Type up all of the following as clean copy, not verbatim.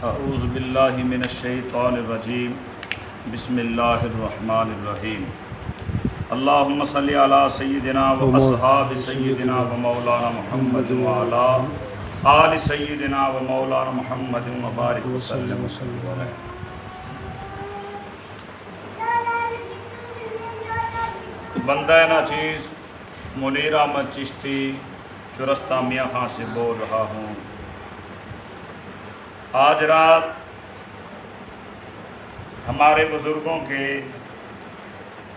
اعوذ باللہ من الشیطان الرجیم بسم اللہ الرحمن الرحیم اللہم صلی علی سیدنا و اصحاب سیدنا و مولانا محمد و علی آل سیدنا و مولانا محمد و بارک وسلم علیہ۔ بندہ ناچیز منیر احمد چشتی چرستہ میاں خان سے بول رہا ہوں۔ آج رات ہمارے بزرگوں کے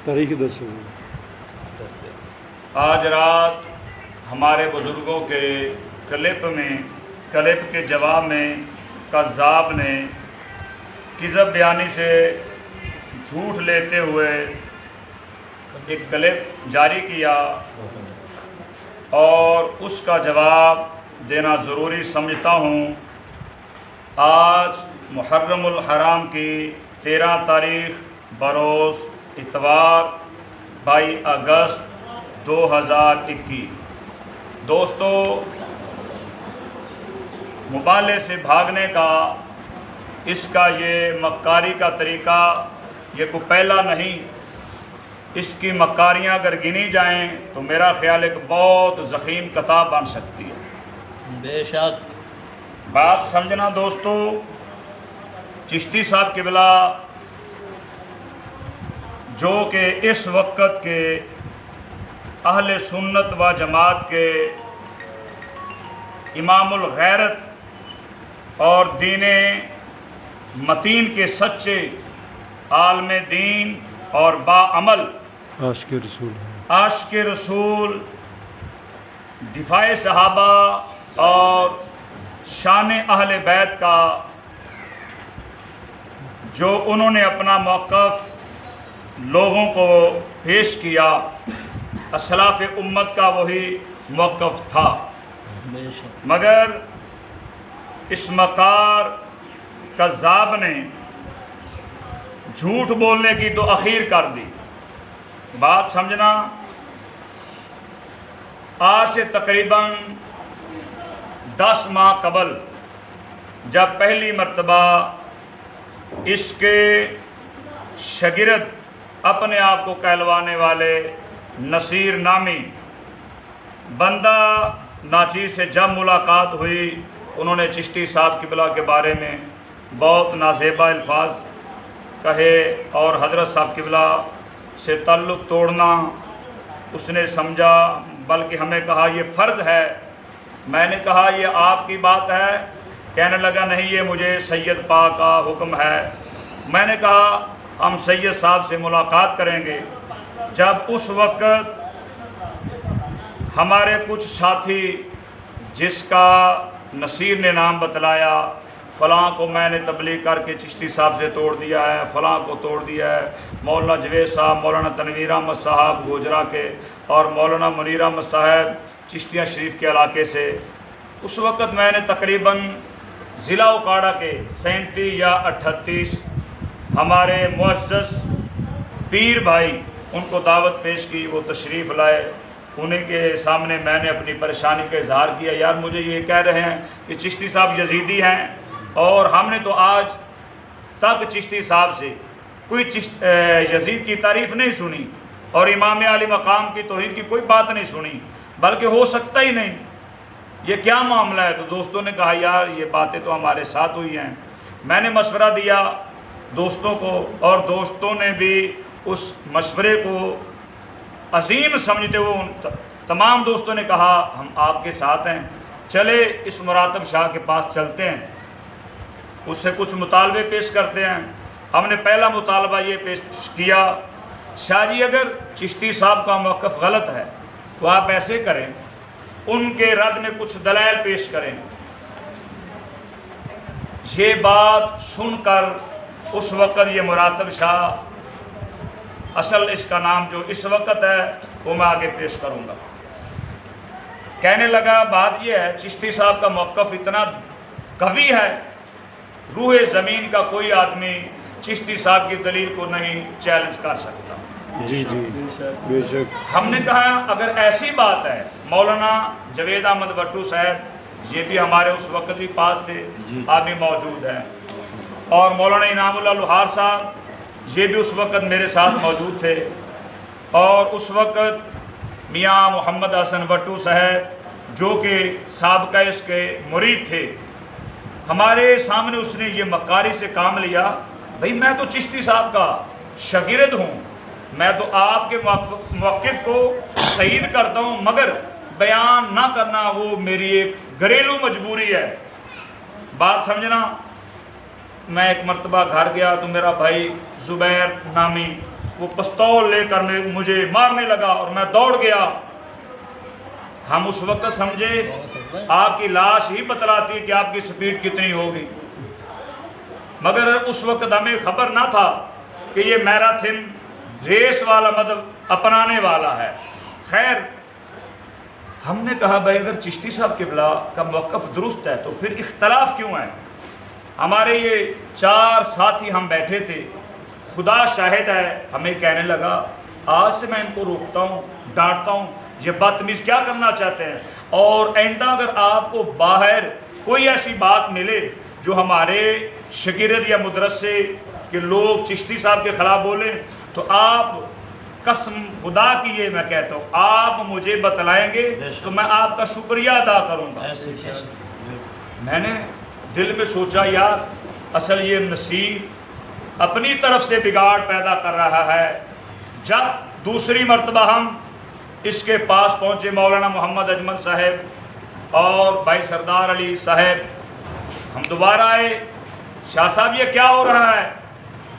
تاریخ دسو آج رات ہمارے بزرگوں کے کلپ کے جواب میں کذاب نے کذب بیانی سے جھوٹ لیتے ہوئے ایک کلپ جاری کیا اور اس کا جواب دینا ضروری سمجھتا ہوں۔ آج محرم الحرام کی 13 تاریخ بروز اتوار 22 اگست 2021۔ دوستو، مبالغے سے بھاگنے کا اس کا یہ مکاری کا طریقہ یہ کوئی پہلا نہیں۔ اس کی مکاریاں اگر گنی جائیں تو میرا خیال ایک بہت ضخیم کتاب بن سکتی ہے۔ بے شک بات سمجھنا دوستو، چشتی صاحب قبلہ جو کہ اس وقت کے اہل سنت و جماعت کے امام الغیرت اور دین متین کے سچے عالم دین اور باعمل عاشق رسول دفاع صحابہ اور شان اہل بیت کا جو انہوں نے اپنا موقف لوگوں کو پیش کیا، اسلاف امت کا وہی موقف تھا، مگر اس مکار کذاب نے جھوٹ بولنے کی تو اخیر کر دی۔ بات سمجھنا، آج سے تقریباً 10 ماہ قبل جب پہلی مرتبہ اس کے شاگرد اپنے آپ کو کہلوانے والے نصیر نامی بندہ ناچیز سے جب ملاقات ہوئی، انہوں نے چشتی صاحب قبلہ کے بارے میں بہت نازیبا الفاظ کہے اور حضرت صاحب قبلہ سے تعلق توڑنا اس نے سمجھا، بلکہ ہمیں کہا یہ فرض ہے۔ میں نے کہا یہ آپ کی بات ہے؟ کہنے لگا نہیں، یہ مجھے سید پاک کا حکم ہے۔ میں نے کہا ہم سید صاحب سے ملاقات کریں گے۔ جب اس وقت ہمارے کچھ ساتھی جس کا نصیر نے نام بتلایا، فلاں کو میں نے تبلیغ کر کے چشتی صاحب سے توڑ دیا ہے، فلاں کو توڑ دیا ہے، مولانا جوید صاحب، مولانا تنویر احمد صاحب گوجرا کے اور مولانا منیر احمد صاحب چشتیہ شریف کے علاقے سے۔ اس وقت میں نے تقریباً ضلع اکاڑا کے 37 یا 38 ہمارے معزز پیر بھائی ان کو دعوت پیش کی، وہ تشریف لائے۔ انہیں کے سامنے میں نے اپنی پریشانی کا اظہار کیا، یار مجھے یہ کہہ رہے ہیں کہ چشتی صاحب یزیدی ہیں، اور ہم نے تو آج تک چشتی صاحب سے کوئی یزید کی تعریف نہیں سنی اور امام علی مقام کی توحید کی کوئی بات نہیں سنی، بلکہ ہو سکتا ہی نہیں، یہ کیا معاملہ ہے؟ تو دوستوں نے کہا یار یہ باتیں تو ہمارے ساتھ ہوئی ہیں۔ میں نے مشورہ دیا دوستوں کو، اور دوستوں نے بھی اس مشورے کو عظیم سمجھتے ہوئے ان تمام دوستوں نے کہا ہم آپ کے ساتھ ہیں، چلے اس مراتب شاہ کے پاس چلتے ہیں، اس سے کچھ مطالبے پیش کرتے ہیں۔ ہم نے پہلا مطالبہ یہ پیش کیا، شاہ جی اگر چشتی صاحب کا موقف غلط ہے تو آپ ایسے کریں، ان کے رد میں کچھ دلائل پیش کریں۔ یہ بات سن کر اس وقت یہ مراتب شاہ، اصل اس کا نام جو اس وقت ہے وہ میں آگے پیش کروں گا، کہنے لگا بات یہ ہے چشتی صاحب کا موقف اتنا قوی ہے، روح زمین کا کوئی آدمی چشتی صاحب کی دلیل کو نہیں چیلنج کر سکتا۔ جی جی بے شک۔ ہم نے کہا اگر ایسی بات ہے، مولانا جوید احمد بٹو صاحب یہ بھی ہمارے اس وقت بھی پاس تھے، آپ بھی موجود ہیں، اور مولانا انعام اللہ لوہار صاحب یہ بھی اس وقت میرے ساتھ موجود تھے، اور اس وقت میاں محمد حسن وٹو صاحب جو کہ سابقہ اس کے مرید تھے، ہمارے سامنے اس نے یہ مکاری سے کام لیا، بھئی میں تو چشتی صاحب کا شاگرد ہوں، میں تو آپ کے موقف کو تائید کرتا ہوں، مگر بیان نہ کرنا وہ میری ایک گھریلو مجبوری ہے، بات سمجھنا۔ میں ایک مرتبہ گھر گیا تو میرا بھائی زبیر نامی وہ پستول لے کر مجھے مارنے لگا اور میں دوڑ گیا۔ ہم اس وقت سمجھے آپ کی لاش ہی بتلاتی کہ آپ کی سپیڈ کتنی ہوگی، مگر اس وقت ہمیں خبر نہ تھا کہ یہ میراتھن ریس والا مطلب اپنانے والا ہے۔ خیر ہم نے کہا بھائی اگر چشتی صاحب قبلہ کا موقف درست ہے تو پھر اختلاف کیوں ہے؟ ہمارے یہ 4 ساتھی ہم بیٹھے تھے، خدا شاہد ہے ہمیں کہنے لگا آج سے میں ان کو روکتا ہوں، ڈانٹتا ہوں، یہ بدتمیز کیا کرنا چاہتے ہیں، اور آئندہ اگر آپ کو باہر کوئی ایسی بات ملے جو ہمارے شاگرد یا مدرسے کے لوگ چشتی صاحب کے خلاف بولیں تو آپ قسم خدا کی یہ میں کہتا ہوں آپ مجھے بتلائیں گے تو میں آپ کا شکریہ ادا کروں گا۔ میں نے دل میں سوچا یار اصل یہ نصیر اپنی طرف سے بگاڑ پیدا کر رہا ہے۔ جب دوسری مرتبہ ہم اس کے پاس پہنچے، مولانا محمد اجمل صاحب اور بھائی سردار علی صاحب، ہم دوبارہ آئے، شاہ صاحب یہ کیا ہو رہا ہے؟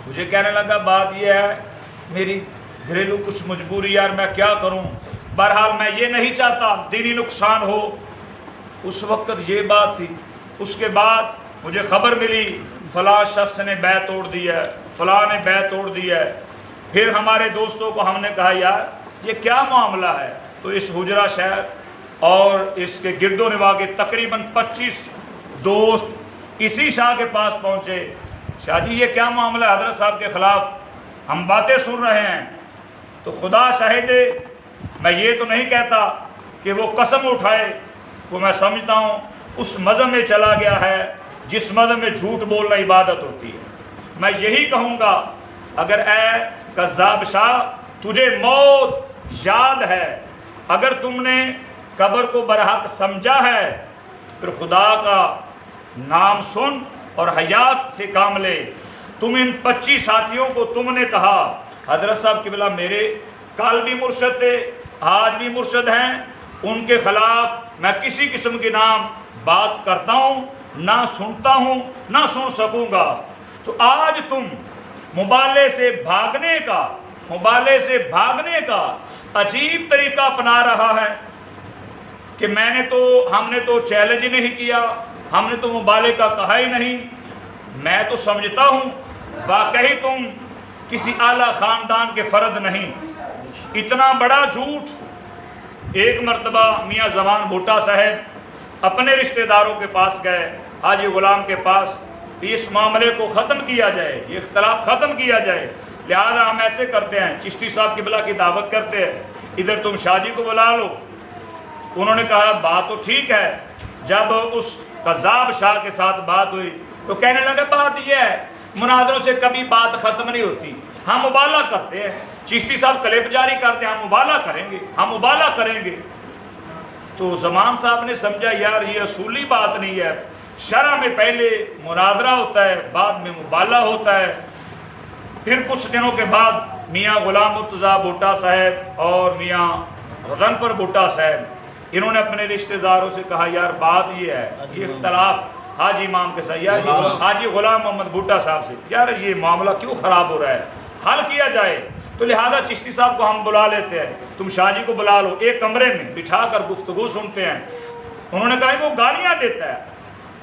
مجھے کہنے لگا بات یہ ہے میری گھریلو کچھ مجبوری یار میں کیا کروں، بہرحال میں یہ نہیں چاہتا دینی نقصان ہو۔ اس وقت یہ بات تھی۔ اس کے بعد مجھے خبر ملی فلاں شخص نے بیعت توڑ دی ہے، فلاں نے بیعت توڑ دی ہے۔ پھر ہمارے دوستوں کو ہم نے کہا یار یہ کیا معاملہ ہے؟ تو اس حجرہ شہر اور اس کے گرد و نواح کے تقریباً 25 دوست اسی شاہ کے پاس پہنچے، شاہ جی یہ کیا معاملہ ہے، حضرت صاحب کے خلاف ہم باتیں سن رہے ہیں۔ تو خدا شاہد میں یہ تو نہیں کہتا کہ وہ قسم اٹھائے، وہ میں سمجھتا ہوں اس مذہب میں چلا گیا ہے جس مذہب میں جھوٹ بولنا عبادت ہوتی ہے۔ میں یہی کہوں گا اگر اے کذاب شاہ تجھے موت یاد ہے، اگر تم نے قبر کو برحق سمجھا ہے پھر خدا کا نام سن اور حیات سے کام لے۔ تم ان 25 ساتھیوں کو تم نے کہا حضرت صاحب قبلہ میرے کل بھی مرشد تھے، آج بھی مرشد ہیں، ان کے خلاف میں کسی قسم کے نام بات کرتا ہوں نہ سنتا ہوں نہ سن سکوں گا۔ تو آج تم مبالغے سے بھاگنے کا عجیب طریقہ اپنا رہا ہے کہ ہم نے تو چیلنج نہیں کیا، ہم نے تو مبالغے کا کہا ہی نہیں۔ میں تو سمجھتا ہوں واقعی تم کسی اعلیٰ خاندان کے فرد نہیں، اتنا بڑا جھوٹ۔ ایک مرتبہ میاں زمان بھٹا صاحب اپنے رشتہ داروں کے پاس گئے، حاجی غلام کے پاس، اس معاملے کو ختم کیا جائے، یہ اختلاف ختم کیا جائے، لہذا ہم ایسے کرتے ہیں چشتی صاحب قبلہ کی دعوت کرتے ہیں، ادھر تم شاہ جی کو بلا لو۔ انہوں نے کہا بات تو ٹھیک ہے۔ جب اس قذاب شاہ کے ساتھ بات ہوئی تو کہنے لگے بات یہ ہے مناظروں سے کبھی بات ختم نہیں ہوتی، ہم مبالغہ کرتے ہیں، چشتی صاحب کلپ جاری کرتے ہیں، ہم مبالغہ کریں گے۔ تو زمان صاحب نے سمجھا یار یہ اصولی بات نہیں ہے، شرع میں پہلے مناظرہ ہوتا ہے بعد میں مبالغہ ہوتا ہے۔ پھر کچھ دنوں کے بعد میاں غلام مرتضیٰ بھٹا صاحب اور میاں غنفر بھٹا صاحب انہوں نے اپنے رشتہ داروں سے کہا یار بات یہ ہے، یہ اختلاف حاجی امام کے ساتھ، یار حاجی غلام محمد بھٹا صاحب سے، یار یہ معاملہ کیوں خراب ہو رہا ہے، حل کیا جائے۔ تو لہذا چشتی صاحب کو ہم بلا لیتے ہیں، تم شاہ جی کو بلا لو، ایک کمرے میں بٹھا کر گفتگو سنتے ہیں۔ انہوں نے کہا وہ گالیاں دیتا ہے۔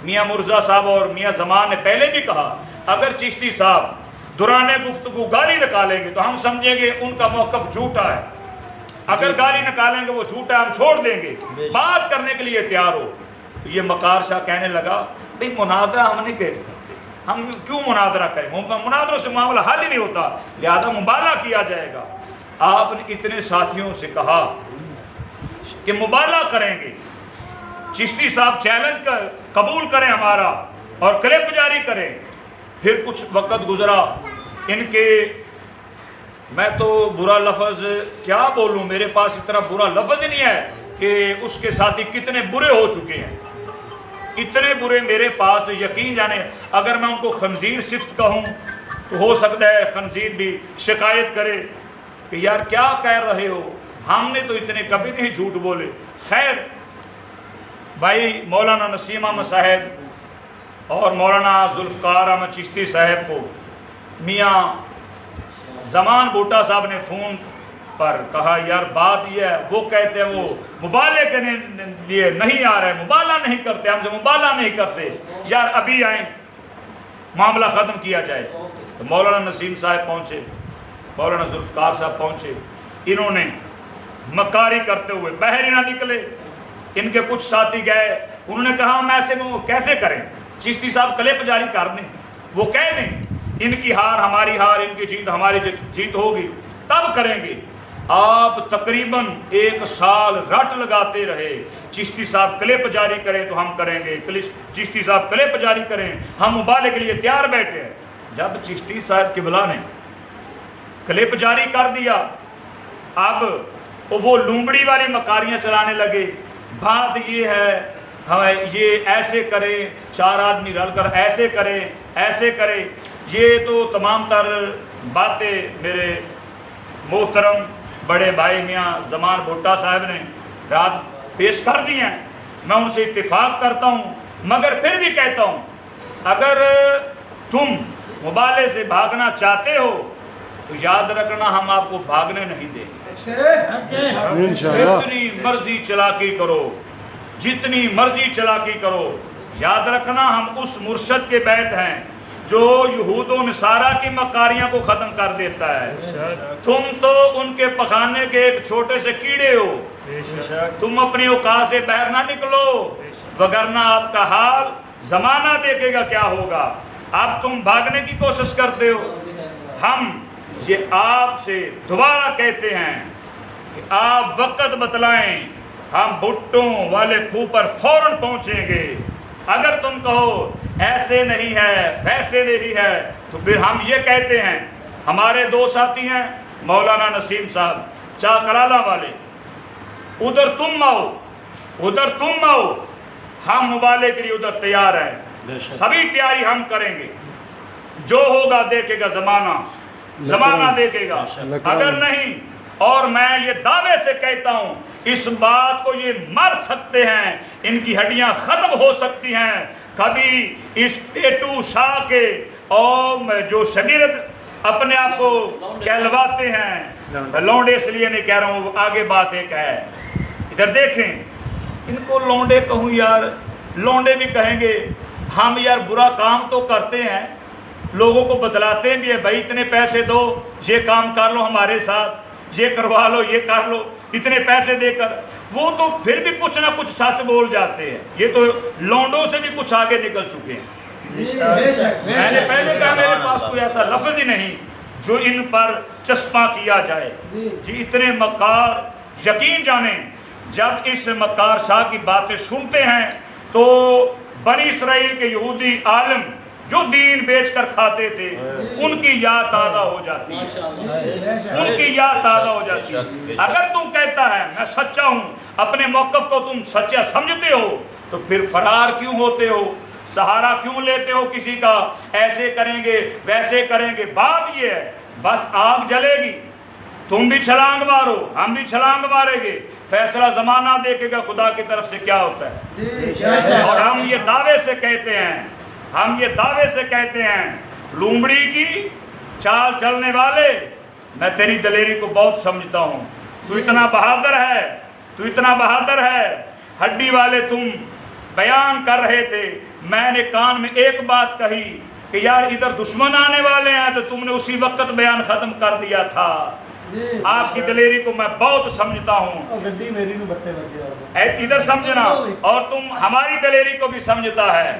میاں مرزا صاحب اور میاں زمان نے پہلے بھی کہا اگر چشتی صاحب دوران گفتگو گالی نکالیں گے تو ہم سمجھیں گے ان کا موقف جھوٹا ہے، اگر گالی نکالیں گے وہ جھوٹا ہے ہم چھوڑ دیں گے، بات کرنے کے لیے تیار ہو۔ یہ مکار شاہ کہنے لگا بھئی مناظرہ ہم نہیں کر سکتے، ہم کیوں مناظرہ کریں، مناظروں سے معاملہ حل ہی نہیں ہوتا، لہذا مبالغہ کیا جائے گا۔ آپ نے اتنے ساتھیوں سے کہا کہ مبالغہ کریں گے، چشتی صاحب چیلنج قبول کریں ہمارا اور کلپ جاری کریں۔ پھر کچھ وقت گزرا، ان کے میں تو برا لفظ کیا بولوں، میرے پاس اتنا برا لفظ نہیں ہے کہ اس کے ساتھی کتنے برے ہو چکے ہیں، اتنے برے میرے پاس، یقین جانے اگر میں ان کو خنزیر صفت کہوں تو ہو سکتا ہے خنزیر بھی شکایت کرے کہ یار کیا کہہ رہے ہو، ہم نے تو اتنے کبھی نہیں جھوٹ بولے۔ خیر بھائی مولانا نسیم احمد صاحب اور مولانا ذوالفقار احمد چشتی صاحب کو میاں زمان بھٹا صاحب نے فون پر کہا یار بات یہ ہے، وہ کہتے ہیں وہ مبالغے کے لیے نہیں آ رہے، مبالغہ نہیں کرتے، ہم سے مبالغہ نہیں کرتے، یار ابھی آئیں معاملہ ختم کیا جائے۔ تو مولانا نسیم صاحب پہنچے، مولانا ذوالفقار صاحب پہنچے، انہوں نے مکاری کرتے ہوئے باہر ہی نہ نکلے۔ ان کے کچھ ساتھی گئے، انہوں نے کہا ہم ایسے میں وہ کیسے کریں، چشتی صاحب کلپ جاری کر دیں، وہ کہہ دیں ان کی ہار ہماری ہار، ان کی جیت ہماری جیت ہوگی تب کریں گے۔ آپ تقریباً 1 سال رٹ لگاتے رہے، چشتی صاحب کلپ جاری کریں تو ہم کریں گے، چشتی صاحب کلپ جاری کریں، ہم مبالغے کے لیے تیار بیٹھے ہیں۔ جب چشتی صاحب قبلہ نے کلپ جاری کر دیا، اب وہ لومڑی والی مکاریاں چلانے لگے، بات یہ ہے ہمیں یہ ایسے کریں، 4 آدمی رل کر ایسے کریں ایسے کریں، یہ تو تمام تر باتیں میرے محترم بڑے بھائی میاں زمان بھٹا صاحب نے رات پیش کر دی ہیں، میں ان سے اتفاق کرتا ہوں، مگر پھر بھی کہتا ہوں اگر تم مبالغے سے بھاگنا چاہتے ہو تو یاد رکھنا ہم آپ کو بھاگنے نہیں دیں گے، جتنی مرضی چلاکی کرو، جتنی مرضی چلاکی کرو، یاد رکھنا ہم اس مرشد کے بیت ہیں جو یہود و نصارہ کی مکاریاں کو ختم کر دیتا ہے۔ تم تو ان کے پخانے کے ایک چھوٹے سے کیڑے ہو، تم اپنی اوقات سے باہر نہ نکلو، وگرنہ آپ کا حال زمانہ دیکھے گا کیا ہوگا۔ اب تم بھاگنے کی کوشش کرتے ہو، ہم یہ آپ سے دوبارہ کہتے ہیں کہ آپ وقت بتلائیں، ہم بھٹوں والے کھو پر فوراً پہنچیں گے۔ اگر تم کہو ایسے نہیں ہے ویسے نہیں ہے تو پھر ہم یہ کہتے ہیں، ہمارے 2 ساتھی ہیں مولانا نسیم صاحب چاکرالہ والے، ادھر تم آؤ ادھر تم آؤ، ہم مبالغے کے لیے ادھر تیار ہیں، سبھی تیاری ہم کریں گے، جو ہوگا دیکھے گا زمانہ، زمانہ دیکھے گا، اگر نہیں اور میں یہ دعوے سے کہتا ہوں اس بات کو یہ مر سکتے ہیں، ان کی ہڈیاں ختم ہو سکتی ہیں، کبھی اس پیٹو شاہ کے اور جو شگرد اپنے آپ کو کہلواتے ہیں، لونڈے اس لیے نہیں کہہ رہا ہوں، آگے بات ایک ہے، ادھر دیکھیں ان کو لونڈے کہوں یار، لونڈے بھی کہیں گے ہم یار برا کام تو کرتے ہیں، لوگوں کو بتلاتے بھی ہیں بھائی اتنے پیسے دو، یہ کام کر لو ہمارے ساتھ، یہ کروا لو یہ کر لو، اتنے پیسے دے کر، وہ تو پھر بھی کچھ نہ کچھ سچ بول جاتے ہیں، یہ تو لونڈوں سے بھی کچھ آگے نکل چکے ہیں۔ میں نے پہلے کہا میرے پاس کوئی ایسا لفظ ہی نہیں جو ان پر چسپاں کیا جائے، جی اتنے مکار، یقین جانیں جب اس مکار شاہ کی باتیں سنتے ہیں تو بنی اسرائیل کے یہودی عالم جو دین بیچ کر کھاتے تھے ان کی یاد تازہ ہو جاتی ہے، ان کی یاد تازہ ہو جاتی ہے۔ اگر تم کہتا ہے میں سچا ہوں، اپنے موقف کو تم سچا سمجھتے ہو تو پھر فرار کیوں ہوتے ہو، سہارا کیوں لیتے ہو کسی کا، ایسے کریں گے ویسے کریں گے۔ بات یہ ہے بس آگ جلے گی، تم بھی چھلانگ مارو ہم بھی چھلانگ ماریں گے، فیصلہ زمانہ دیکھے گا خدا کی طرف سے کیا ہوتا ہے۔ اور ہم یہ دعوے سے کہتے ہیں، ہم یہ دعوے سے کہتے ہیں لومڑی کی چال چلنے والے، میں تیری دلیری کو بہت سمجھتا ہوں، تو اتنا بہادر ہے، تو اتنا بہادر ہے، ہڈی والے تم بیان کر رہے تھے، میں نے کان میں ایک بات کہی کہ یار ادھر دشمن آنے والے ہیں تو تم نے اسی وقت بیان ختم کر دیا تھا۔ آپ کی دلیری کو میں بہت سمجھتا ہوں، ادھر سمجھنا، اور تم ہماری دلیری کو بھی سمجھتا ہے،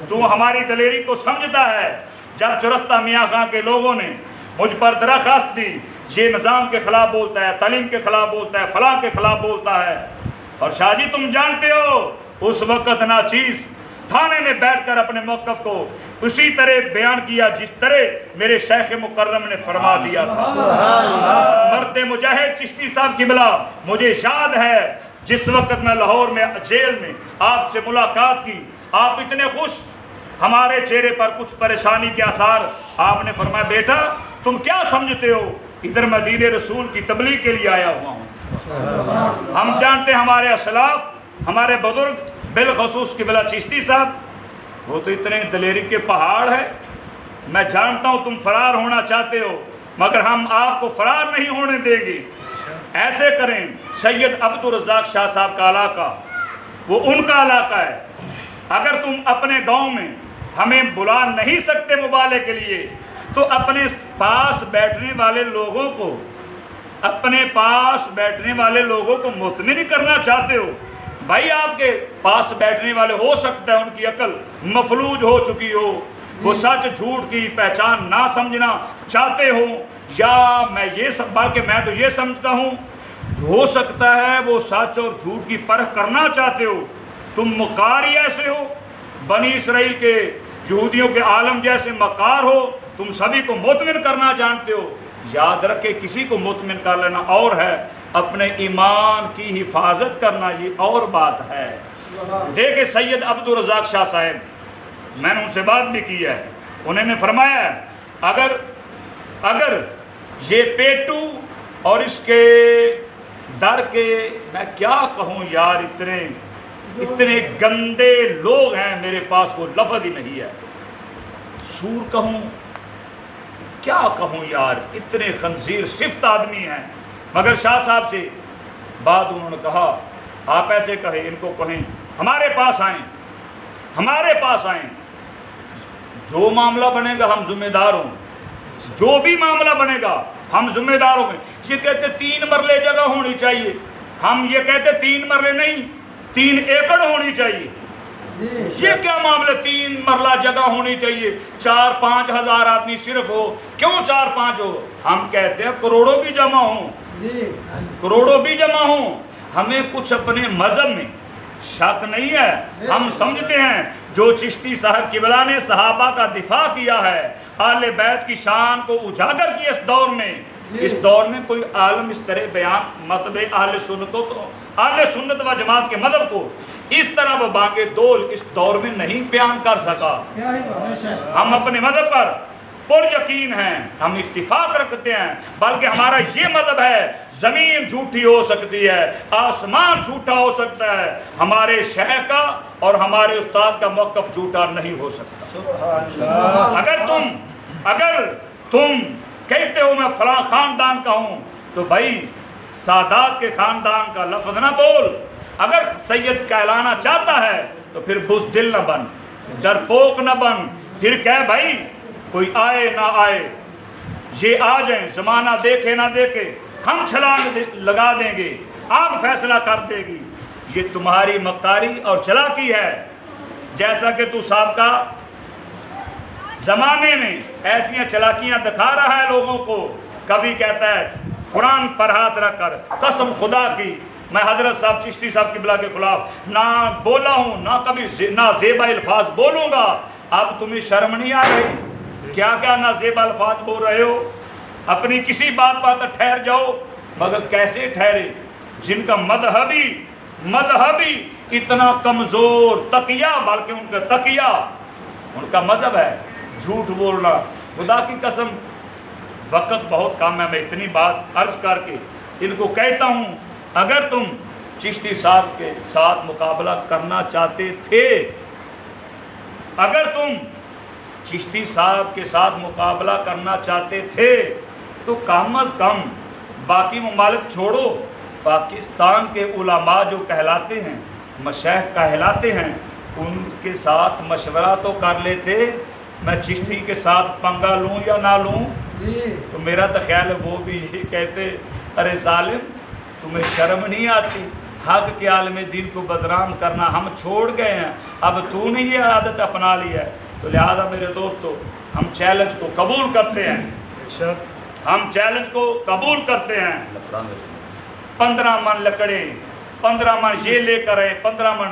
تو ہماری دلیری کو سمجھتا ہے۔ جب چرستہ میاں خان کے لوگوں نے مجھ پر درخواست دی، یہ نظام کے خلاف بولتا ہے، تعلیم کے خلاف بولتا ہے، فلاں کے خلاف بولتا ہے، اور شاہ جی تم جانتے ہو اس وقت ناچیز تھانے میں بیٹھ کر اپنے موقف کو اسی طرح بیان کیا جس طرح میرے شیخ مکرم نے فرما دیا تھا۔ مرد مجاہد چشتی صاحب قبلہ، مجھے یاد ہے جس وقت میں لاہور میں جیل میں آپ سے ملاقات کی، آپ اتنے خوش، ہمارے چہرے پر کچھ پریشانی کے آثار، آپ نے فرمایا بیٹا تم کیا سمجھتے ہو، ادھر میں دین رسول کی تبلیغ کے لیے آیا ہوا ہوں۔ ہم جانتے ہیں ہمارے اسلاف، ہمارے بزرگ، بالخصوص قبلہ چشتی صاحب، وہ تو اتنے دلیری کے پہاڑ ہے، میں جانتا ہوں تم فرار ہونا چاہتے ہو مگر ہم آپ کو فرار نہیں ہونے دیں گے۔ ایسے کریں، سید عبدالرزاق شاہ صاحب کا علاقہ وہ ان کا علاقہ ہے، اگر تم اپنے گاؤں میں ہمیں بلا نہیں سکتے مبالے کے لیے تو اپنے پاس بیٹھنے والے لوگوں کو، اپنے پاس بیٹھنے والے لوگوں کو مطمئن کرنا چاہتے ہو، بھائی آپ کے پاس بیٹھنے والے ہو سکتا ہے ان کی عقل مفلوج ہو چکی ہو، وہ سچ جھوٹ کی پہچان نہ سمجھنا چاہتے ہو، یا میں بلکہ میں تو یہ سمجھتا ہوں ہو سکتا ہے وہ سچ اور جھوٹ کی پرکھ کرنا چاہتے ہو، تم مکار ہی ایسے ہو، بنی اسرائیل کے یہودیوں کے عالم جیسے مکار ہو، تم سبھی کو مطمئن کرنا جانتے ہو۔ یاد رکھے کسی کو مطمئن کر لینا اور ہے، اپنے ایمان کی حفاظت کرنا یہ اور بات ہے۔ دیکھیں سید عبدالرزاق شاہ صاحب، میں نے ان سے بات بھی کی ہے، انہوں نے فرمایا ہے اگر یہ پیٹو اور اس کے در کے، میں کیا کہوں یار، اتنے گندے لوگ ہیں میرے پاس وہ لفظ ہی نہیں ہے، سور کہوں کیا کہوں یار، اتنے خنزیر صفت آدمی ہیں، مگر شاہ صاحب سے بات انہوں نے کہا آپ ایسے کہیں، ان کو کہیں ہمارے پاس آئیں، جو معاملہ بنے گا ہم ذمہ دار ہوں، جو بھی معاملہ بنے گا ہم ذمہ دار ہوں گے۔ یہ کہتے 3 مرلے جگہ ہونی چاہیے، ہم یہ کہتے 3 مرلے نہیں 3 ایکڑ ہونی چاہیے۔ یہ کیا معاملہ 3 مرلہ جگہ ہونی چاہیے، 4-5 ہزار آدمی صرف ہو، کیوں 4-5 ہو، ہم کہتے ہیں کروڑوں بھی جمع ہوں، کروڑوں بھی جمع ہوں، ہمیں کچھ اپنے مذہب میں شک نہیں ہے، ہم سمجھتے ہیں جو چشتی صاحب قبلہ نے صحابہ کا دفاع کیا ہے، اہل بیت کی شان کو اجاگر کیا اس دور میں کوئی عالم اس طرح بیان مذہب اہل سنت و جماعت کے مذہب کو اس طرح وہ بانگے دول اس دور میں نہیں بیان کر سکا۔ ہم اپنے مذہب پر پر یقین ہیں، ہم اتفاق رکھتے ہیں، بلکہ ہمارا یہ مذہب ہے زمین جھوٹی ہو سکتی ہے، آسمان جھوٹا ہو سکتا ہے، ہمارے شیخ کا اور ہمارے استاد کا موقف جھوٹا نہیں ہو سکتا۔ اگر تم کہتے ہو میں فلاں خاندان کا ہوں تو بھائی سادات کے خاندان کا لفظ نہ بول، اگر سید کہلانا چاہتا ہے تو پھر بزدل نہ بن، ڈرپوک نہ بن، پھر کہہ بھائی کوئی آئے نہ آئے، یہ آ جائیں، زمانہ دیکھے نہ دیکھے، ہم چھلانگ لگا دیں گے، آپ فیصلہ کر دے گی، یہ تمہاری مکاری اور چلاکی ہے۔ جیسا کہ تو سابقہ زمانے میں ایسی چلاکیاں دکھا رہا ہے لوگوں کو، کبھی کہتا ہے قرآن پر ہاتھ رکھ کر قسم خدا کی میں حضرت صاحب چشتی صاحب قبلہ کے خلاف نہ بولا ہوں، نہ کبھی نہ زیبا الفاظ بولوں گا۔ اب تمہیں شرم نہیں آ رہی؟ کیا نہ زیبا الفاظ بول رہے ہو؟ اپنی کسی بات پر ٹھہر جاؤ، مگر کیسے ٹھہرے جن کا مذہبی اتنا کمزور تقیہ، بلکہ ان کا تقیہ ان کا مذہب ہے جھوٹ بولنا۔ خدا کی قسم وقت بہت کم ہے، میں اتنی بات عرض کر کے ان کو کہتا ہوں، اگر تم چشتی صاحب کے ساتھ مقابلہ کرنا چاہتے تھے، اگر تم چشتی صاحب کے ساتھ مقابلہ کرنا چاہتے تھے تو کم از کم باقی ممالک چھوڑو، پاکستان کے علماء جو کہلاتے ہیں، مشائخ کہلاتے ہیں، ان کے ساتھ مشورہ تو کر لیتے، میں چشتی کے ساتھ پنگا لوں یا نہ لوں؟ تو میرا تو خیال ہے وہ بھی یہی کہتے، ارے ظالم تمہیں شرم نہیں آتی حق کے عالم دین کو بدنام کرنا، ہم چھوڑ گئے ہیں، اب تو نے یہ عادت اپنا لی ہے۔ تو لہذا میرے دوستو ہم چیلنج کو قبول کرتے ہیں، ہم چیلنج کو قبول کرتے ہیں۔ 15 من لکڑیں، 15 من یہ لے کر آئے، 15 من